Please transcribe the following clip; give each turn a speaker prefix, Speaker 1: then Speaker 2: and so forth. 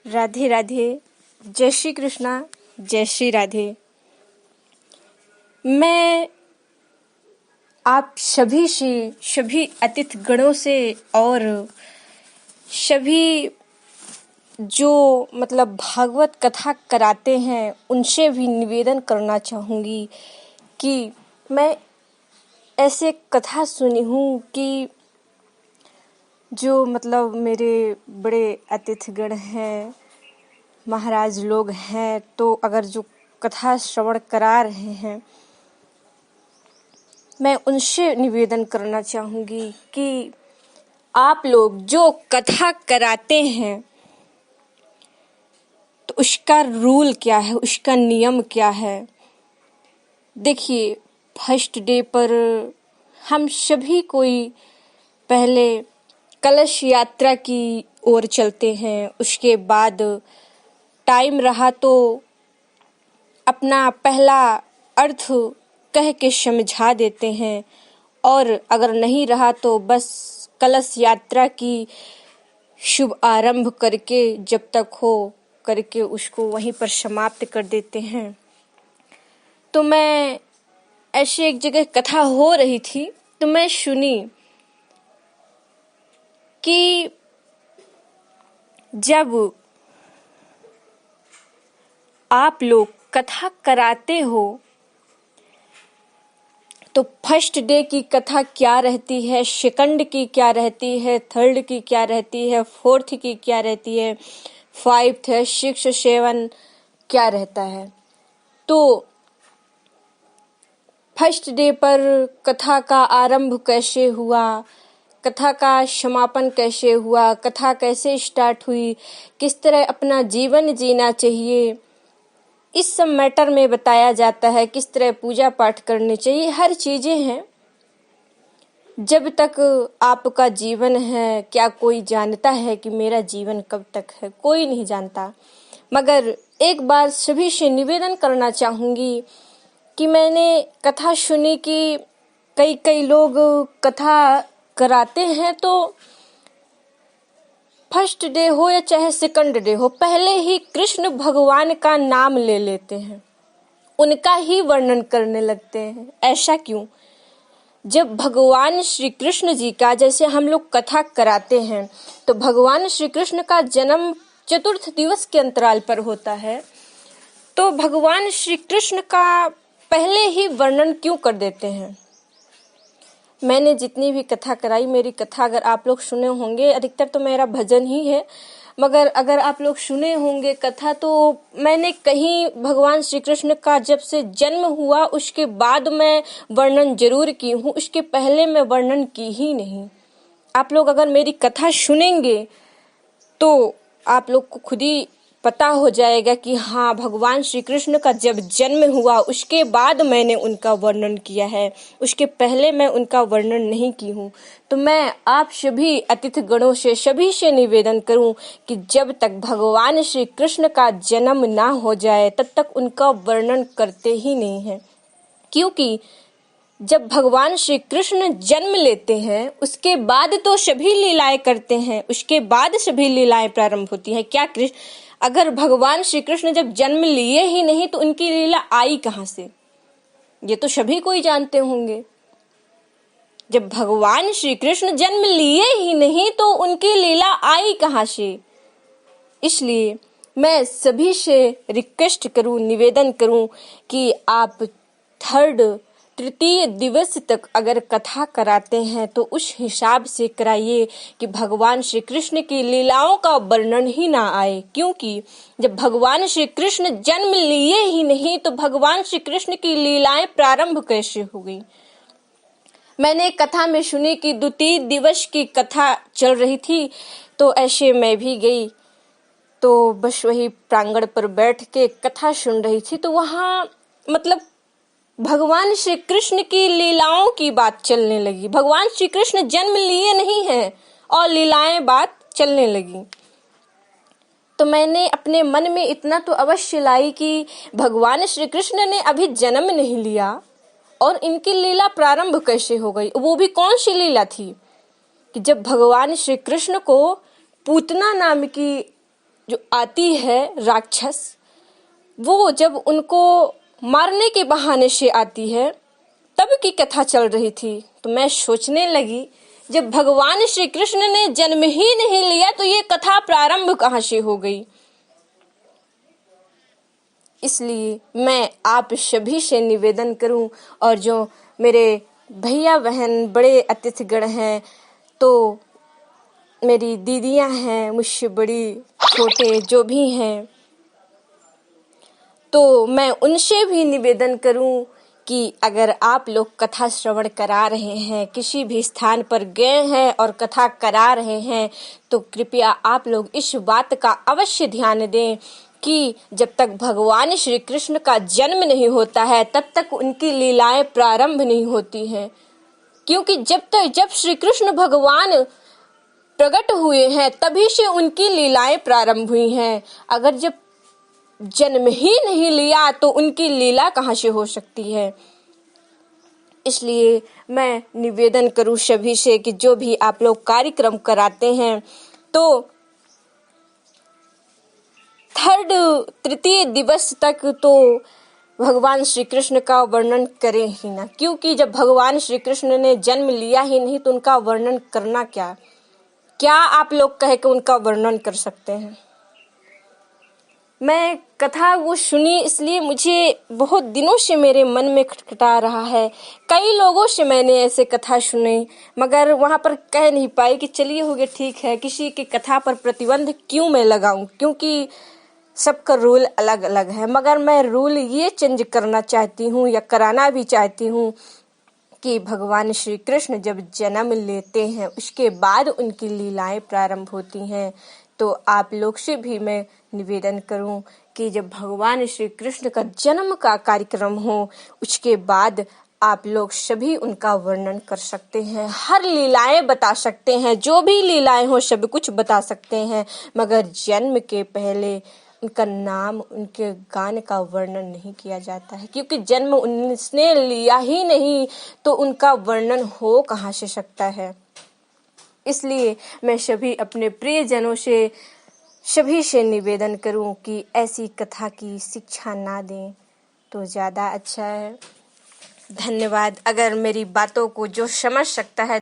Speaker 1: राधे राधे। जय श्री कृष्णा, जय श्री राधे। मैं आप सभी अतिथि गणों से और सभी जो भागवत कथा कराते हैं उनसे भी निवेदन करना चाहूँगी कि मैं ऐसे कथा सुनी हूँ कि जो मेरे बड़े अतिथिगण हैं, महाराज लोग हैं, तो अगर जो कथा श्रवण करा रहे हैं, मैं उनसे निवेदन करना चाहूँगी कि आप लोग जो कथा कराते हैं तो उसका रूल क्या है, उसका नियम क्या है। देखिए, फर्स्ट डे पर हम सभी कोई पहले कलश यात्रा की ओर चलते हैं, उसके बाद टाइम रहा तो अपना पहला अर्थ कह के समझा देते हैं, और अगर नहीं रहा तो बस कलश यात्रा की शुभ आरंभ करके जब तक हो करके उसको वहीं पर समाप्त कर देते हैं। तो मैं ऐसी एक जगह कथा हो रही थी तो मैं सुनी कि जब आप लोग कथा कराते हो तो फर्स्ट डे की कथा क्या रहती है, सेकंड की क्या रहती है, थर्ड की क्या रहती है, फोर्थ की क्या रहती है, फाइव्थ है, सिक्स, सेवन क्या रहता है। तो फर्स्ट डे पर कथा का आरंभ कैसे हुआ, कथा का समापन कैसे हुआ, कथा कैसे स्टार्ट हुई, किस तरह अपना जीवन जीना चाहिए, इस सब मैटर में बताया जाता है। किस तरह पूजा पाठ करनी चाहिए, हर चीजें हैं। जब तक आपका जीवन है, क्या कोई जानता है कि मेरा जीवन कब तक है? कोई नहीं जानता। मगर एक बार सभी से निवेदन करना चाहूंगी कि मैंने कथा सुनी कि कई लोग कथा कराते हैं तो फर्स्ट डे हो या चाहे सेकंड डे हो, पहले ही कृष्ण भगवान का नाम ले लेते हैं, उनका ही वर्णन करने लगते हैं। ऐसा क्यों? जब भगवान श्री कृष्ण जी का जैसे हम लोग कथा कराते हैं तो भगवान श्री कृष्ण का जन्म चतुर्थ दिवस के अंतराल पर होता है, तो भगवान श्री कृष्ण का पहले ही वर्णन क्यों कर देते हैं? मैंने जितनी भी कथा कराई, मेरी कथा अगर आप लोग सुने होंगे, अधिकतर तो मेरा भजन ही है, मगर अगर आप लोग सुने होंगे कथा तो मैंने कहीं भगवान श्री कृष्ण का जब से जन्म हुआ उसके बाद मैं वर्णन जरूर की हूँ, उसके पहले मैं वर्णन की ही नहीं। आप लोग अगर मेरी कथा सुनेंगे तो आप लोग को खुद ही पता हो जाएगा कि हाँ, भगवान श्री कृष्ण का जब जन्म हुआ उसके बाद मैंने उनका वर्णन किया है, उसके पहले मैं उनका वर्णन नहीं की हूँ। तो मैं आप सभी अतिथि गणों से सभी से निवेदन करूं कि जब तक भगवान श्री कृष्ण का जन्म ना हो जाए तब तक उनका वर्णन करते ही नहीं है। क्योंकि जब भगवान श्री कृष्ण जन्म लेते हैं उसके बाद तो सभी लीलाएं करते हैं, उसके बाद सभी लीलाएं प्रारंभ होती हैं। क्या कृष्ण, अगर भगवान श्री कृष्ण जब जन्म लिए ही नहीं तो उनकी लीला आई कहां से? ये तो सभी कोई जानते होंगे। जब भगवान श्री कृष्ण जन्म लिए ही नहीं तो उनकी लीला आई कहां से? इसलिए मैं सभी से रिक्वेस्ट करूं, निवेदन करूं कि आप थर्ड तृतीय दिवस तक अगर कथा कराते हैं तो उस हिसाब से कराइए कि भगवान श्री कृष्ण की लीलाओं का वर्णन ही ना आए। क्योंकि जब भगवान श्री कृष्ण जन्म लिए ही नहीं तो भगवान श्री कृष्ण की लीलाएं प्रारंभ कैसे हो गई? मैंने कथा में सुनी कि द्वितीय दिवस की कथा चल रही थी, तो ऐसे मैं भी गई, तो बस वही प्रांगण पर बैठ के कथा सुन रही थी, तो वहां भगवान श्री कृष्ण की लीलाओं की बात चलने लगी। भगवान श्री कृष्ण जन्म लिए नहीं हैं और लीलाएं बात चलने लगी। तो मैंने अपने मन में इतना तो अवश्य लाई कि भगवान श्री कृष्ण ने अभी जन्म नहीं लिया और इनकी लीला प्रारंभ कैसे हो गई? वो भी कौन सी लीला थी कि जब भगवान श्री कृष्ण को पूतना नाम की जो आती है राक्षस, वो जब उनको मारने के बहाने से आती है, तब की कथा चल रही थी। तो मैं सोचने लगी, जब भगवान श्री कृष्ण ने जन्म ही नहीं लिया तो ये कथा प्रारंभ कहाँ से हो गई। इसलिए मैं आप सभी से निवेदन करूं, और जो मेरे भैया बहन बड़े अतिथिगण हैं, तो मेरी दीदियां हैं मुझसे बड़ी छोटे जो भी हैं, तो मैं उनसे भी निवेदन करूं कि अगर आप लोग कथा श्रवण करा रहे हैं, किसी भी स्थान पर गए हैं और कथा करा रहे हैं, तो कृपया आप लोग इस बात का अवश्य ध्यान दें कि जब तक भगवान श्री कृष्ण का जन्म नहीं होता है तब तक उनकी लीलाएं प्रारंभ नहीं होती हैं। क्योंकि जब श्री कृष्ण भगवान प्रकट हुए हैं तभी से उनकी लीलाएं प्रारंभ हुई हैं। अगर जब जन्म ही नहीं लिया तो उनकी लीला कहाँ से हो सकती है। इसलिए मैं निवेदन करूं सभी से कि जो भी आप लोग कार्यक्रम कराते हैं तो तृतीय दिवस तक तो भगवान श्री कृष्ण का वर्णन करें ही ना, क्योंकि जब भगवान श्री कृष्ण ने जन्म लिया ही नहीं तो उनका वर्णन करना क्या आप लोग कह के उनका वर्णन कर सकते हैं। मैं कथा वो सुनी, इसलिए मुझे बहुत दिनों से मेरे मन में खटखटा रहा है। कई लोगों से मैंने ऐसे कथा सुनी, मगर वहां पर कह नहीं पाई कि चलिए हो गया ठीक है, किसी की कथा पर प्रतिबंध क्यों मैं लगाऊं, क्योंकि सबका रूल अलग अलग है। मगर मैं रूल ये चेंज करना चाहती हूँ या कराना भी चाहती हूँ कि भगवान श्री कृष्ण जब जन्म लेते हैं उसके बाद उनकी लीलाएं प्रारंभ होती हैं। तो आप लोग से भी मैं निवेदन करूं कि जब भगवान श्री कृष्ण का जन्म का कार्यक्रम हो उसके बाद आप लोग सभी उनका वर्णन कर सकते हैं, हर लीलाएं बता सकते हैं, जो भी लीलाएं हो सब कुछ बता सकते हैं, मगर जन्म के पहले उनका नाम, उनके गान का वर्णन नहीं किया जाता है। क्योंकि जन्म उनने लिया ही नहीं तो उनका वर्णन हो कहाँ से सकता है। इसलिए मैं सभी अपने प्रियजनों से सभी से निवेदन करूं कि ऐसी कथा की शिक्षा ना दें तो ज़्यादा अच्छा है। धन्यवाद। अगर मेरी बातों को जो समझ सकता है